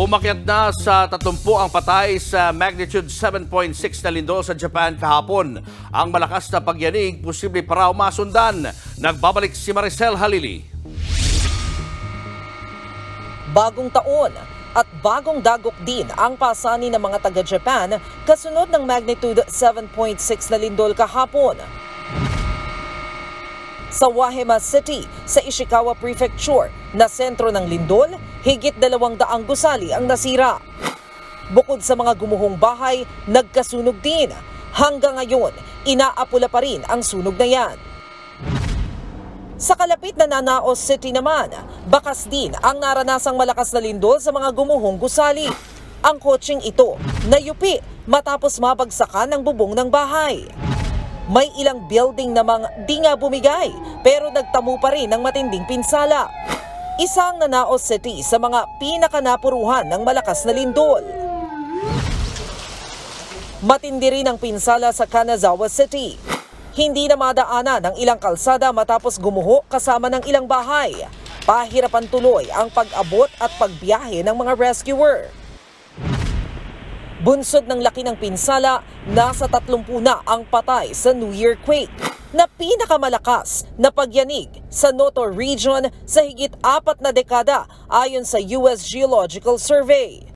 Umakyat na sa 30 ang patay sa magnitude 7.6 na lindol sa Japan kahapon. Ang malakas na pagyanig, posible pa raw masundan. Nagbabalik si Maricel Halili. Bagong taon at bagong dagok din ang pasanin ng mga taga-Japan kasunod ng magnitude 7.6 na lindol kahapon. Sa Wahima City, sa Ishikawa Prefecture, na sentro ng lindol, higit 200 gusali ang nasira. Bukod sa mga gumuhong bahay, nagkasunog din. Hanggang ngayon, inaapula pa rin ang sunog na yan. Sa kalapit na Nanaos City naman, bakas din ang naranasang malakas na lindol sa mga gumuhong gusali. Ang kotseng ito, nayupi matapos mabagsakan ng bubong ng bahay. May ilang building namang di nga bumigay pero nagtamo pa rin ng matinding pinsala. Isang Nanaos City sa mga pinakanapuruhan ng malakas na lindol. Matindi rin ang pinsala sa Kanazawa City. Hindi na madaanan ng ilang kalsada matapos gumuho kasama ng ilang bahay. Pahirapan tuloy ang pag-abot at pagbiyahe ng mga rescuer. Bunsod ng laki ng pinsala, nasa 30 na ang patay sa New Year quake na pinakamalakas na pagyanig sa Noto region sa higit 4 na dekada ayon sa US Geological Survey.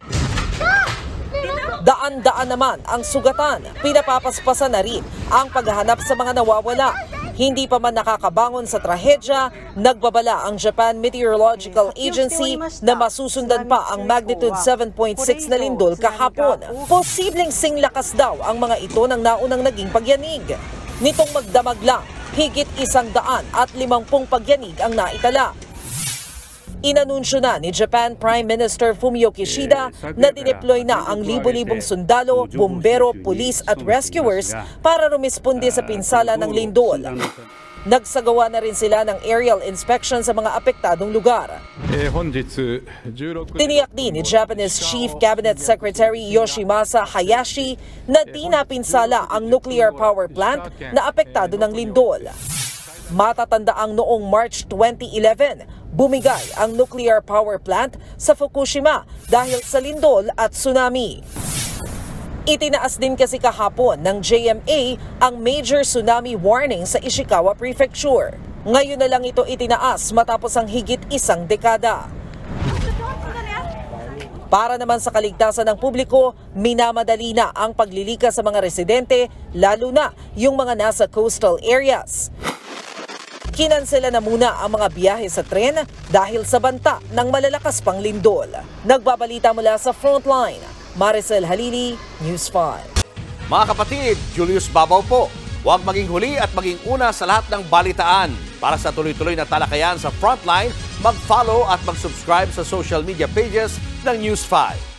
Daan-daan naman ang sugatan, pinapapaspasan na rin ang paghahanap sa mga nawawala. Hindi pa man nakakabangon sa trahedya, nagbabala ang Japan Meteorological Agency na masusundan pa ang magnitude 7.6 na lindol kahapon. Posibleng singlakas daw ang mga ito ng naunang naging pagyanig. Nitong magdamag lang, higit 150 pagyanig ang naitala. Inanunsyo na ni Japan Prime Minister Fumio Kishida na dineploy na ang libo-libong sundalo, bumbero, pulis at rescuers para rumisponde sa pinsala ng lindol. Nagsagawa na rin sila ng aerial inspection sa mga apektadong lugar. Tiniyak din ni Japanese Chief Cabinet Secretary Yoshimasa Hayashi na di napinsala ang nuclear power plant na apektado ng lindol. Matatandaang noong March 2011, bumigay ang nuclear power plant sa Fukushima dahil sa lindol at tsunami. Itinaas din kasi kahapon ng JMA ang major tsunami warning sa Ishikawa Prefecture. Ngayon na lang ito itinaas matapos ang higit 1 dekada. Para naman sa kaligtasan ng publiko, minamadali na ang paglilikas sa mga residente, lalo na yung mga nasa coastal areas. Kinansela na muna ang mga biyahe sa tren dahil sa banta ng malalakas pang lindol. Nagbabalita mula sa Frontline, Maricel Halili, News 5. Mga kapatid, Julius Babaw po. Huwag maging huli at maging una sa lahat ng balitaan. Para sa tuloy-tuloy na talakayan sa Frontline, mag-follow at mag-subscribe sa social media pages ng News 5.